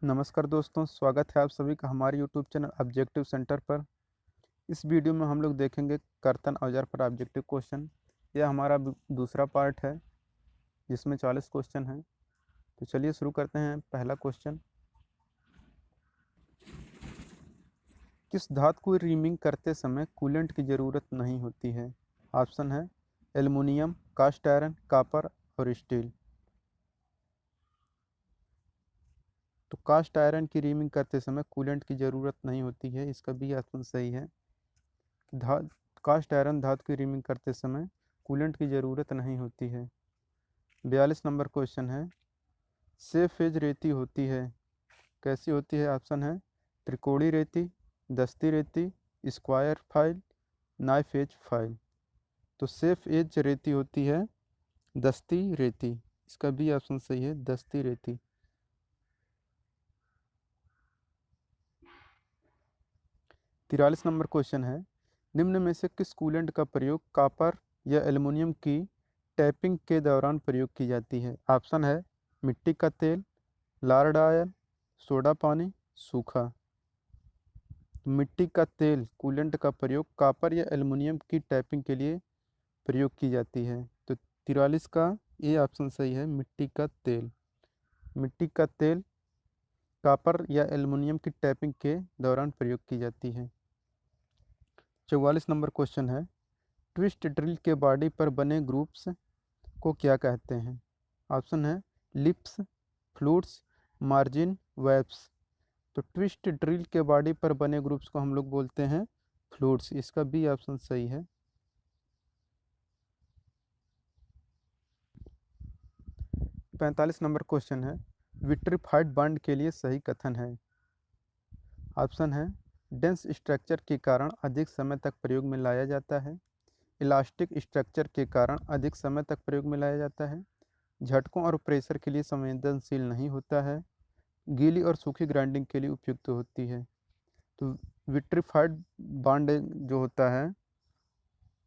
नमस्कार दोस्तों, स्वागत है आप सभी का हमारे यूट्यूब चैनल ऑब्जेक्टिव सेंटर पर। इस वीडियो में हम लोग देखेंगे कर्तन औजार पर ऑब्जेक्टिव क्वेश्चन। यह हमारा दूसरा पार्ट है जिसमें 40 क्वेश्चन हैं। तो चलिए शुरू करते हैं। पहला क्वेश्चन, किस धातु को रीमिंग करते समय कूलेंट की ज़रूरत नहीं होती है? ऑप्शन है एल्युमिनियम, कास्ट आयरन, कॉपर और स्टील। तो कास्ट आयरन की रीमिंग करते समय कूलेंट की ज़रूरत नहीं होती है, इसका भी ऑप्शन सही है। धा कास्ट आयरन धातु की रीमिंग करते समय कूलेंट की ज़रूरत नहीं होती है। 42 नंबर क्वेश्चन है, से फेज रेती होती है, कैसी होती है? ऑप्शन है त्रिकोणीय रेती, दस्ती रेती, स्क्वायर फाइल, नाइफेज फाइल। तो सेफ एज रेती होती है दस्ती रेती, इसका भी ऑप्शन सही है, दस्ती रेती। 43 नंबर क्वेश्चन है, निम्न में से किस कूलेंट का प्रयोग कॉपर या एल्युमिनियम की टैपिंग के दौरान प्रयोग की जाती है? ऑप्शन है मिट्टी का तेल, लार्ड ऑयल, सोडा पानी, सूखा। मिट्टी का तेल कूलेंट का प्रयोग कॉपर या एल्युमिनियम की टैपिंग के लिए प्रयोग की जाती है। तो 43 का ये ऑप्शन सही है, मिट्टी का तेल। मिट्टी का तेल कॉपर या एल्युमिनियम की टैपिंग के दौरान प्रयोग की जाती है। 44 नंबर क्वेश्चन है, ट्विस्ट ड्रिल के बॉडी पर बने ग्रुप्स को क्या कहते हैं? ऑप्शन है लिप्स, फ्लूट्स, मार्जिन, वेब्स। तो ट्विस्ट ड्रिल के बॉडी पर बने ग्रुप्स को हम लोग बोलते हैं फ्लूट्स, इसका भी ऑप्शन सही है। 45 नंबर क्वेश्चन है, विट्रीफाइड बॉन्ड के लिए सही कथन है। ऑप्शन है डेंस स्ट्रक्चर के कारण अधिक समय तक प्रयोग में लाया जाता है, इलास्टिक स्ट्रक्चर के कारण अधिक समय तक प्रयोग में लाया जाता है, झटकों और प्रेशर के लिए संवेदनशील नहीं होता है, गीली और सूखी ग्राइंडिंग के लिए उपयुक्त होती है। तो विट्रीफाइड बॉन्ड जो होता है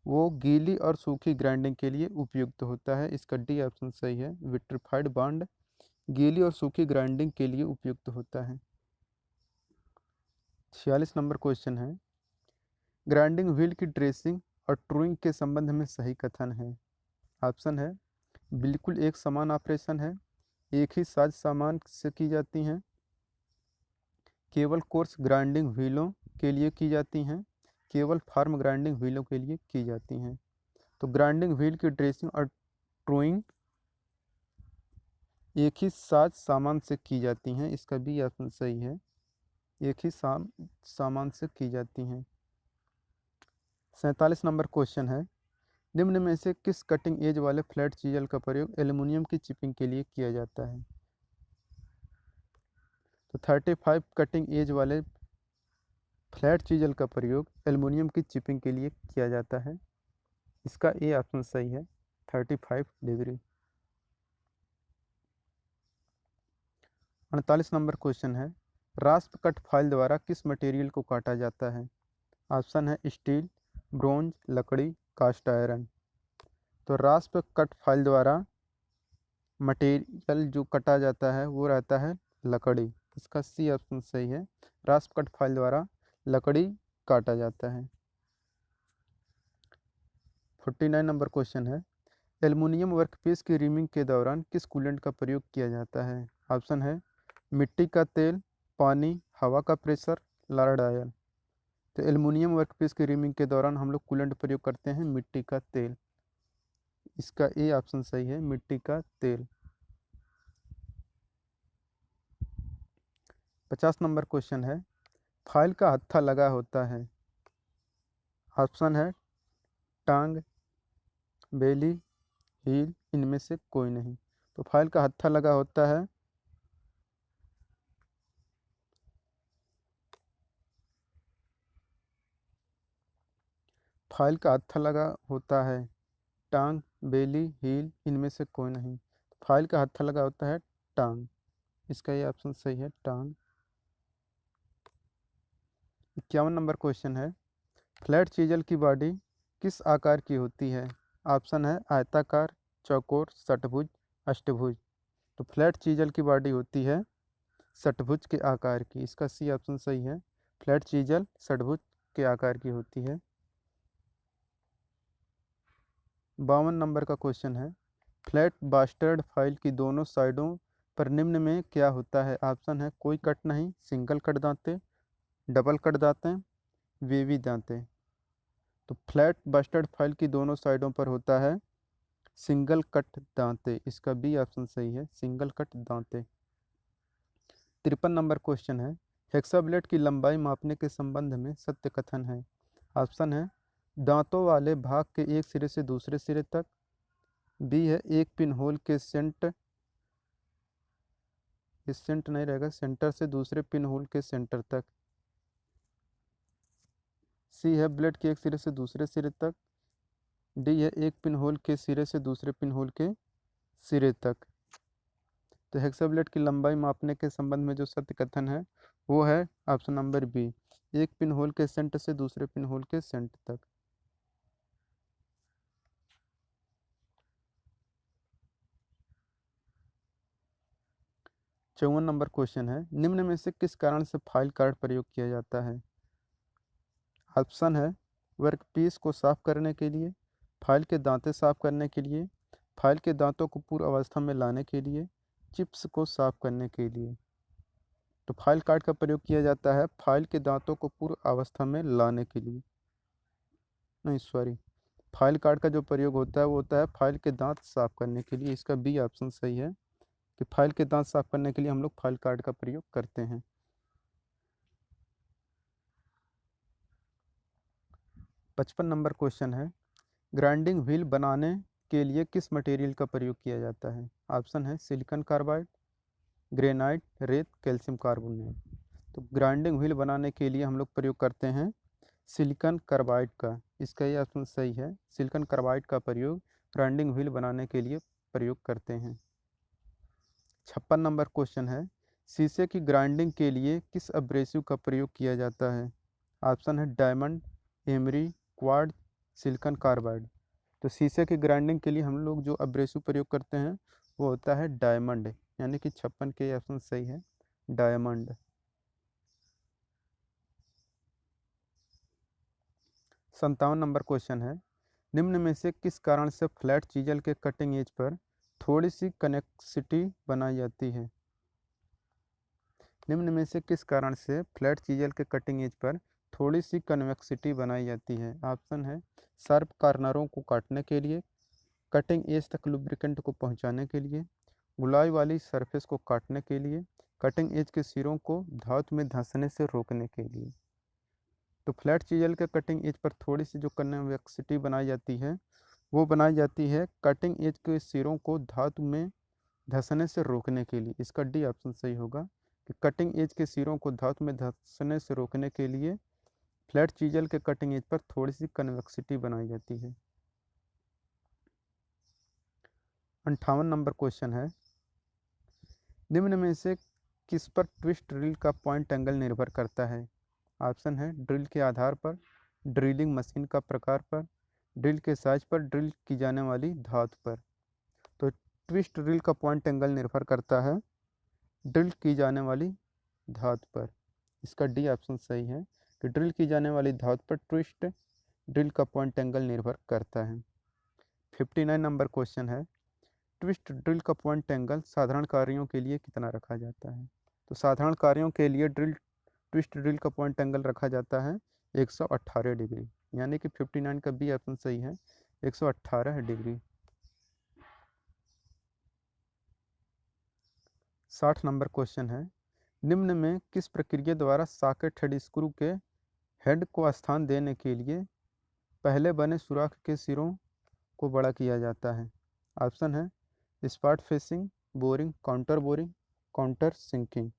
वो गीली और सूखी ग्राइंडिंग के लिए उपयुक्त होता है, इसका डी ऑप्शन सही है। विट्रीफाइड बॉन्ड गीली और सूखी ग्राइंडिंग के लिए उपयुक्त होता है। 46 नंबर क्वेश्चन है, ग्राइंडिंग व्हील की ड्रेसिंग और ट्रूइंग के संबंध में सही कथन है। ऑप्शन है बिल्कुल एक समान ऑपरेशन है, एक ही साज सामान से की जाती हैं, केवल कोर्स ग्राइंडिंग व्हीलों के लिए की जाती हैं, केवल फार्म ग्राइंडिंग व्हीलों के लिए की जाती हैं। तो ग्राइंडिंग व्हील की ड्रेसिंग और ट्रूइंग एक ही साज सामान से की जाती हैं, इसका भी ऑप्शन सही है, एक ही सामान से की जाती हैं। 47 नंबर क्वेश्चन है, निम्न में से किस कटिंग एज वाले फ्लैट चीजल का प्रयोग एल्युमिनियम की चिपिंग के लिए किया जाता है? तो 35 कटिंग एज वाले फ्लैट चीजल का प्रयोग एल्युमिनियम की चिपिंग के लिए किया जाता है, इसका ए ऑप्शन सही है, 35 डिग्री। 48 नंबर क्वेश्चन है, रास्प कट फाइल द्वारा किस मटेरियल को काटा जाता है? ऑप्शन है स्टील, ब्रोंज, लकड़ी, कास्ट आयरन। तो रास्प कट फाइल द्वारा मटेरियल जो कटा जाता है वो रहता है लकड़ी, इसका सी ऑप्शन सही है, रास्प कट फाइल द्वारा लकड़ी काटा जाता है। 49 नंबर क्वेश्चन है, एल्युमिनियम वर्कपीस की रीमिंग के दौरान किस कूलेंट का प्रयोग किया जाता है? ऑप्शन है मिट्टी का तेल, पानी, हवा का प्रेशर, लार्ड ऑयल। तो एल्युमिनियम वर्कपीस की रीमिंग के दौरान हम लोग कूलेंट प्रयोग करते हैं मिट्टी का तेल, इसका ए ऑप्शन सही है, मिट्टी का तेल। 50 नंबर क्वेश्चन है, फाइल का हत्था लगा होता है। ऑप्शन है टांग, बेली, हील, इनमें से कोई नहीं। तो फाइल का हत्था लगा होता है फाइल का हत्था लगा होता है टांग, बेली, हील, इनमें से कोई नहीं। फाइल का हत्था लगा होता है टांग, इसका ये ऑप्शन सही है, टांग। 51 नंबर क्वेश्चन है, फ्लैट चीजल की बॉडी किस आकार की होती है? ऑप्शन है आयताकार, चौकोर, षटभुज, अष्टभुज। तो फ्लैट चीजल की बॉडी होती है षट्भुज के आकार की। इसका सी ऑप्शन सही है। फ्लैट चीजल षट्भुज के आकार की होती है। 52 नंबर का क्वेश्चन है, फ्लैट बास्टर्ड फाइल की दोनों साइडों पर निम्न में क्या होता है? ऑप्शन है कोई कट नहीं, सिंगल कट दांते, डबल कट दांते, वेवी दांते। तो फ्लैट बास्टर्ड फाइल की दोनों साइडों पर होता है सिंगल कट दांते। इसका बी ऑप्शन सही है, सिंगल कट दांते। 53 नंबर क्वेश्चन है, हेक्साब्लेड की लंबाई मापने के संबंध में सत्य कथन है। ऑप्शन है दांतों वाले भाग के एक सिरे से दूसरे सिरे तक, बी है एक पिन होल के सेंट नहीं रहेगा, सेंटर से दूसरे पिन होल के सेंटर तक, सी है ब्लेड के एक सिरे से दूसरे सिरे तक, डी है एक पिन होल के सिरे से दूसरे पिन होल के सिरे तक। तो हेक्साब्लेड की लंबाई मापने के संबंध में जो सत्य कथन है वो है ऑप्शन नंबर बी, एक पिन होल के सेंट से दूसरे पिन होल के सेंट तक। 54 नंबर क्वेश्चन है, निम्न में से किस कारण से फाइल कार्ड प्रयोग किया जाता है? ऑप्शन है वर्कपीस को साफ करने के लिए, फाइल के दांते साफ करने के लिए, फाइल के दांतों को पूर्ण अवस्था में लाने के लिए, चिप्स को साफ करने के लिए। तो फाइल कार्ड का प्रयोग किया जाता है फाइल के दांतों को पूर्ण अवस्था में लाने के लिए, नहीं सॉरी, फाइल कार्ड का जो प्रयोग होता है वो होता है फाइल के दांत साफ करने के लिए। इसका बी ऑप्शन सही है कि फाइल के दांत साफ करने के लिए हम लोग फाइल कार्ड का प्रयोग करते हैं। 55 नंबर क्वेश्चन है, ग्राइंडिंग व्हील बनाने के लिए किस मटेरियल का प्रयोग किया जाता है? ऑप्शन है सिलिकॉन कार्बाइड, ग्रेनाइट, रेत, कैल्शियम कार्बोनेट। तो ग्राइंडिंग व्हील बनाने के लिए हम लोग प्रयोग करते हैं सिलिकॉन कार्बाइड का। इसका ये ऑप्शन सही है, सिलिकॉन कार्बाइड का प्रयोग ग्राइंडिंग व्हील बनाने के लिए प्रयोग करते हैं। 56 नंबर क्वेश्चन है, शीशे की ग्राइंडिंग के लिए किस अब्रेसिव का प्रयोग किया जाता है? ऑप्शन है diamond, emery, quartz, silicon carbide. तो शीशे की ग्राइंडिंग के लिए हम लोग जो अब्रेसिव प्रयोग करते हैं वो होता है डायमंड, यानी कि 56 के ऑप्शन सही है, डायमंड। 57 नंबर क्वेश्चन है, निम्न में से किस कारण से फ्लैट चीजल के कटिंग एज पर थोड़ी सी कनेक्सिटी बनाई जाती है? निम्न में से किस कारण से फ्लैट चीजल के कटिंग एज पर थोड़ी सी कन्वेक्सिटी बनाई जाती है? ऑप्शन है शार्प कार्नरों को काटने के लिए, कटिंग एज तक लुब्रिकेंट को पहुंचाने के लिए, गुलाई वाली सरफेस को काटने के लिए, कटिंग एज के सिरों को धातु में धंसने से रोकने के लिए। तो फ्लैट चीजल के कटिंग एज पर थोड़ी सी जो कन्वेक्सिटी बनाई जाती है वो बनाई जाती है कटिंग एज के सिरों को धातु में धंसने से रोकने के लिए। इसका डी ऑप्शन सही होगा कि कटिंग एज के सिरों को धातु में धंसने से रोकने के लिए फ्लैट चीजल के कटिंग एज पर थोड़ी सी कन्वेक्सिटी बनाई जाती है। 58 नंबर क्वेश्चन है, निम्न में से किस पर ट्विस्ट ड्रिल का पॉइंट एंगल निर्भर करता है? ऑप्शन है ड्रिल के आधार पर, ड्रिलिंग मशीन का प्रकार पर, ड्रिल के साइज पर, ड्रिल की जाने वाली धातु पर। तो ट्विस्ट ड्रिल का पॉइंट एंगल निर्भर करता है ड्रिल की जाने वाली धातु पर। इसका डी ऑप्शन सही है कि ड्रिल की जाने वाली धातु पर ट्विस्ट ड्रिल का पॉइंट एंगल निर्भर करता है। 59 नंबर क्वेश्चन है, ट्विस्ट ड्रिल का पॉइंट एंगल साधारण कार्यों के लिए कितना रखा जाता है? तो साधारण कार्यों के लिए ट्विस्ट ड्रिल का पॉइंट एंगल रखा जाता है 118 डिग्री, यानी कि 59 का बी ऑप्शन सही है, 118 डिग्री। 60 नंबर क्वेश्चन है, निम्न में किस प्रक्रिया द्वारा सॉकेट हेड स्क्रू के हेड को स्थान देने के लिए पहले बने सुराख के सिरों को बड़ा किया जाता है? ऑप्शन है spot facing, boring, countersinking.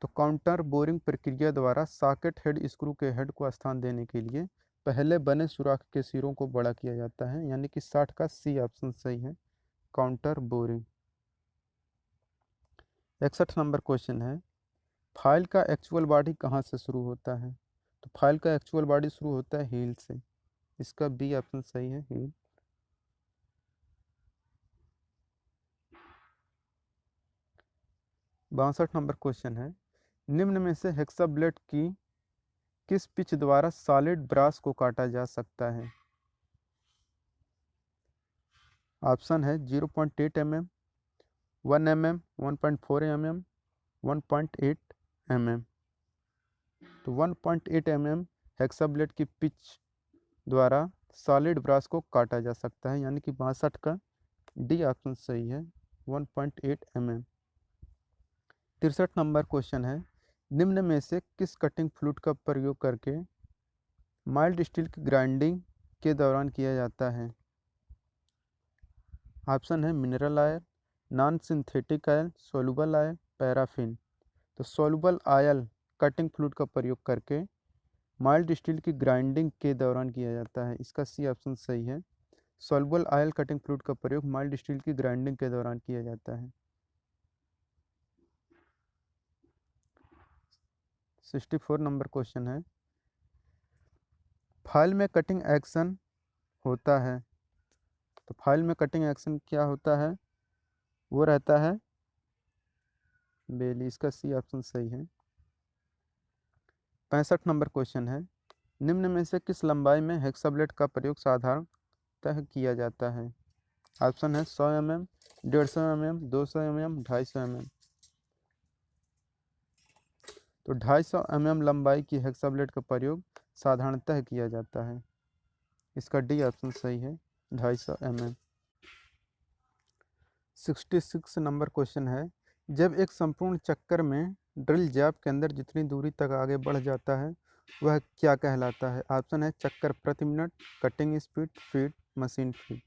तो काउंटर बोरिंग प्रक्रिया द्वारा सॉकेट हेड स्क्रू के हेड को स्थान देने के लिए पहले बने सुराख के सिरों को बड़ा किया जाता है, यानी कि 60 का सी ऑप्शन सही है, काउंटर बोरिंग। 61 नंबर क्वेश्चन है, फाइल का एक्चुअल बॉडी कहाँ से शुरू होता है? तो फाइल का एक्चुअल बॉडी शुरू होता है हील से। इसका बी ऑप्शन सही है, हील। 62 नंबर क्वेश्चन है, निम्न में से हेक्साब्लेड की किस पिच द्वारा सॉलिड ब्रास को काटा जा सकता है? ऑप्शन है 0.8 mm, 1 mm, 1.4 mm, 1.8 mm। तो 1.8 mm हेक्साब्लेड की पिच द्वारा सॉलिड ब्रास को काटा जा सकता है, यानी कि 62 का डी ऑप्शन सही है, 1.8 mm। 63 नंबर क्वेश्चन है, निम्न में से किस कटिंग फ्लूइड का प्रयोग करके माइल्ड स्टील की ग्राइंडिंग के दौरान किया जाता है? ऑप्शन है mineral oil, non synthetic oil, soluble oil, paraffin. तो सोलुबल ऑयल कटिंग फ्लूइड का प्रयोग करके माइल्ड स्टील की ग्राइंडिंग के दौरान किया जाता है, इसका सी ऑप्शन सही है। सोलुबल ऑयल कटिंग फ्लूइड का प्रयोग माइल्ड स्टील की ग्राइंडिंग के दौरान किया जाता है। 64 नंबर क्वेश्चन है, फाइल में कटिंग एक्शन होता है, तो फाइल में कटिंग एक्शन क्या होता है? वो रहता है बेली, इसका सी ऑप्शन सही है। 65 नंबर क्वेश्चन है, निम्न में से किस लंबाई में हेक्साब्लेड का प्रयोग साधारणतः किया जाता है? ऑप्शन है 100 mm, 150 mm, 200 mm, 250 mm। तो 250 mm लंबाई की हेक्साब्लेड का प्रयोग साधारणतः किया जाता है, इसका डी ऑप्शन सही है, 250 mm। 66 नंबर क्वेश्चन है, जब एक संपूर्ण चक्कर में ड्रिल जैब के अंदर जितनी दूरी तक आगे बढ़ जाता है वह क्या कहलाता है? ऑप्शन है चक्कर प्रति minute, cutting speed, feed, machine feed.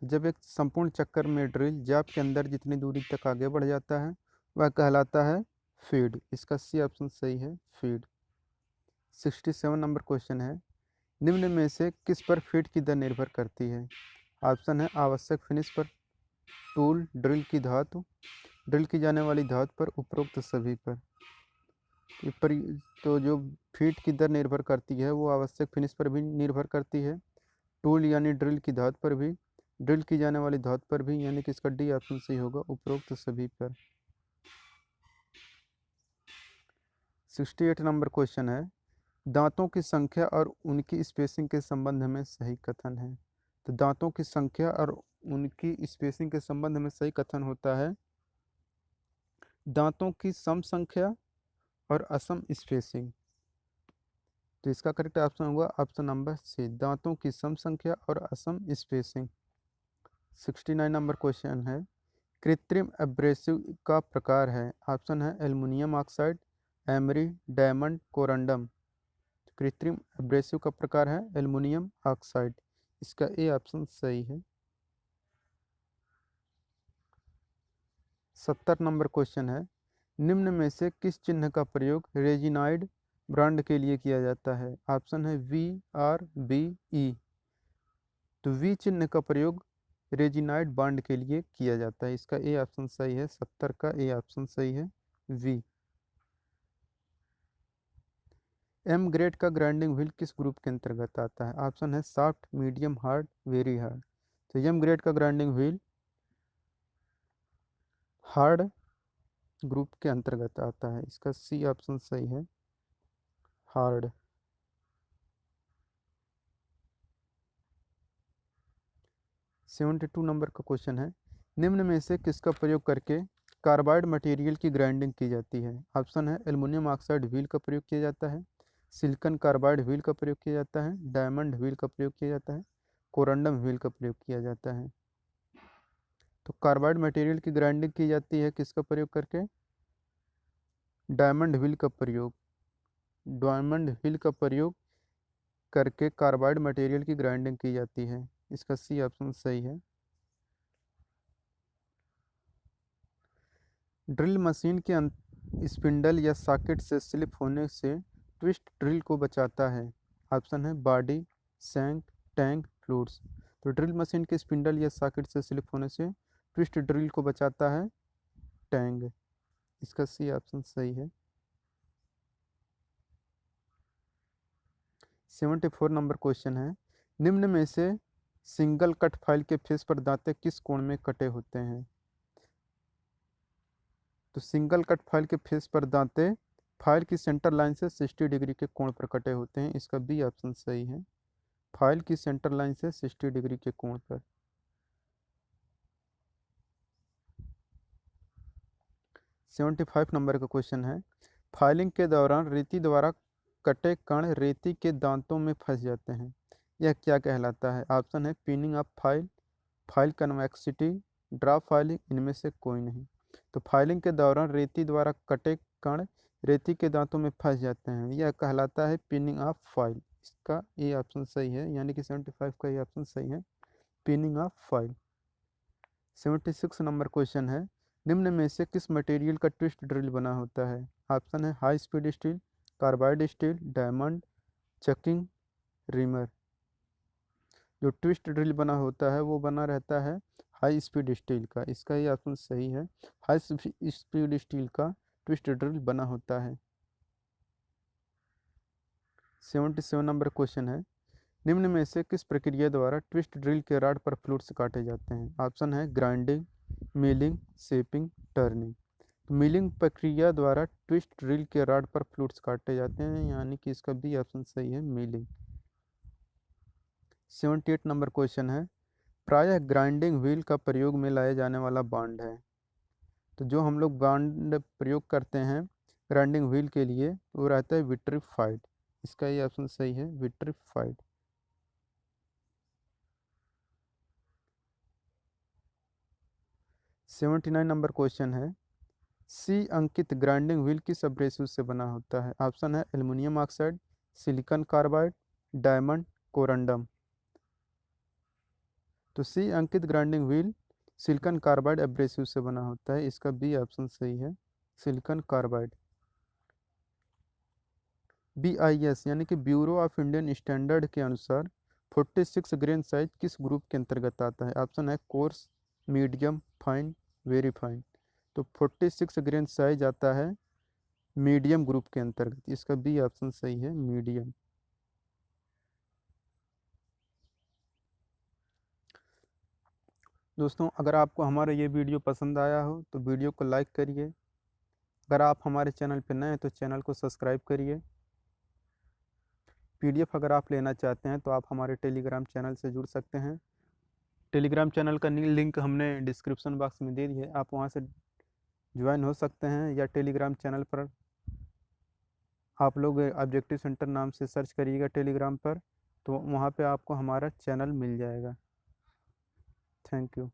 तो जब एक संपूर्ण चक्कर में ड्रिल जैब के अंदर जितनी दूरी तक आगे बढ़ जाता है वह कहलाता है फीड, इसका सी ऑप्शन सही है, फीड। 67 नंबर क्वेश्चन है, निम्न में से किस पर फीड की दर निर्भर करती है? ऑप्शन है आवश्यक फिनिश पर, टूल, ड्रिल की धातु, ड्रिल की जाने वाली धातु पर, उपरोक्त सभी पर। पर तो जो फीड की दर निर्भर करती है वो आवश्यक फिनिश पर भी निर्भर करती है, टूल यानी ड्रिल की धातु पर भी, ड्रिल की जाने वाली धातु पर भी, यानी कि इसका डी ऑप्शन सही होगा, उपरोक्त सभी पर। 68 नंबर क्वेश्चन है, दांतों की संख्या और उनकी स्पेसिंग के संबंध में सही कथन है। तो दांतों की संख्या और उनकी स्पेसिंग के संबंध में सही कथन होता है दांतों की सम संख्या और असम स्पेसिंग। तो इसका करेक्ट ऑप्शन होगा ऑप्शन नंबर सी, दांतों की सम संख्या और असम स्पेसिंग। 69 नंबर क्वेश्चन है, कृत्रिम एब्रेसिव का प्रकार है? ऑप्शन है aluminium oxide, emery, diamond, corundum. कृत्रिम एब्रेसिव का प्रकार है एल्युमिनियम ऑक्साइड, इसका ए ऑप्शन सही है। 70 नंबर क्वेश्चन है, निम्न में से किस चिन्ह का प्रयोग रेजिनाइड ब्रांड के लिए किया जाता है? ऑप्शन है VRBE। तो वी चिन्ह का प्रयोग रेजिनाइड बॉन्ड के लिए किया जाता है, इसका ए ऑप्शन सही है, 70 का ए ऑप्शन सही है, वी। एम ग्रेड का ग्राइंडिंग व्हील किस ग्रुप के अंतर्गत आता है? ऑप्शन है soft, medium, hard, very hard. तो एम ग्रेड का ग्राइंडिंग व्हील हार्ड ग्रुप के अंतर्गत आता है, इसका सी ऑप्शन सही है, हार्ड। 72 नंबर का क्वेश्चन है, निम्न में से किसका प्रयोग करके कार्बाइड मटेरियल की ग्राइंडिंग की जाती है? ऑप्शन है एल्युमिनियम ऑक्साइड व्हील का प्रयोग किया जाता है, सिलिकॉन कार्बाइड व्हील का प्रयोग किया जाता है, डायमंड व्हील का प्रयोग किया जाता है, कोरंडम व्हील का प्रयोग किया जाता है। तो कार्बाइड मटेरियल की ग्राइंडिंग की जाती है किसका प्रयोग करके? डायमंड व्हील का प्रयोग, डायमंड व्हील का प्रयोग करके कार्बाइड मटेरियल की ग्राइंडिंग की जाती है, इसका सी ऑप्शन सही है। ड्रिल मशीन के स्पिंडल या सॉकेट से स्लिप होने से ट्विस्ट ड्रिल को बचाता है। ऑप्शन है बॉडी, सैंक, टैंक, फ्लूइड्स। तो ड्रिल मशीन के स्पिंडल या सॉकेट से स्लिप होने से ट्विस्ट ड्रिल को बचाता है टैंग, इसका सी ऑप्शन सही है। 74 नंबर क्वेश्चन है, निम्न में से सिंगल कट फाइल के फेस पर दांते किस कोण में कटे होते हैं? तो सिंगल कट फाइल के फेस पर दांते फाइल की सेंटर लाइन से 60 डिग्री के कोण पर कटे होते हैं, इसका बी ऑप्शन सही है। फाइल की सेंटर लाइन से 60 डिग्री के कोण पर। 75 नंबर का क्वेश्चन है, फाइलिंग के दौरान रेती द्वारा कटे कण रेती के दांतों में फंस जाते हैं, यह क्या कहलाता है? ऑप्शन है pinning of file, file convexity, drop filing, इनमें से कोई नहीं। तो फाइलिंग के दौरान रेती द्वारा कटे कण रेती के दांतों में फंस जाते हैं, यह कहलाता है पिनिंग ऑफ फाइल। इसका ए ऑप्शन सही है, यानी कि 75 का ये ऑप्शन सही है, pinning of file. 76 number question है, निम्न में से किस मटेरियल का ट्विस्ट ड्रिल बना होता है? ऑप्शन है high speed steel, carbide steel, diamond, चकिंग, reamer. जो ट्विस्ट ड्रिल बना होता है वो बना रहता है हाई स्पीड स्टील का, इसका ये ऑप्शन सही है। हाई स्पीड स्टील का ट्विस्ट ड्रिल बना होता है। 77 नंबर क्वेश्चन है, निम्न में से किस प्रक्रिया द्वारा ट्विस्ट ड्रिल के रॉड पर फ्लूइड्स काटे जाते हैं? ऑप्शन है ग्राइंडिंग, मिलिंग, शेपिंग, टर्निंग। तो मिलिंग प्रक्रिया द्वारा ट्विस्ट ड्रिल के रॉड पर फ्लूइड्स काटे जाते हैं, यानी कि इसका बी ऑप्शन सही है, मिलिंग। 78 नंबर क्वेश्चन है, प्रायः ग्राइंडिंग व्हील का प्रयोग में लाया जाने वाला बांड है। तो जो हम लोग बांड प्रयोग करते हैं ग्राइंडिंग व्हील के लिए वो रहता है विट्रिफाइड, इसका ये ऑप्शन सही है, विट्रिफाइड। 79 नंबर क्वेश्चन है, सी अंकित ग्राइंडिंग व्हील किस एब्रेसिव से बना होता है? ऑप्शन है aluminium oxide, silicon carbide, diamond, corundum. तो सी अंकित grinding wheel silicon carbide abrasive से बना होता है, इसका बी ऑप्शन सही है, सिलिकॉन कार्बाइड। BIS यानी कि ब्यूरो ऑफ इंडियन स्टैंडर्ड के अनुसार 46 ग्रेन साइज किस ग्रुप के अंतर्गत आता है? ऑप्शन है course, medium, fine, very fine. तो 46 ग्रेन साइज आता है मीडियम ग्रुप के अंतर्गत, इसका बी ऑप्शन सही है, मीडियम। दोस्तों अगर आपको हमारा ये वीडियो पसंद आया हो तो वीडियो को लाइक करिए। अगर आप हमारे चैनल पर नए हैं तो चैनल को सब्सक्राइब करिए। PDF अगर आप लेना चाहते हैं तो आप हमारे टेलीग्राम चैनल से जुड़ सकते हैं। टेलीग्राम चैनल का लिंक हमने डिस्क्रिप्शन बॉक्स में दे दी है, आप वहां से ज्वाइन हो सकते हैं, या टेलीग्राम चैनल पर आप लोग ऑब्जेक्टिव सेंटर नाम से सर्च करिएगा टेलीग्राम पर, तो वहाँ पे आपको हमारा चैनल मिल जाएगा। Thank you.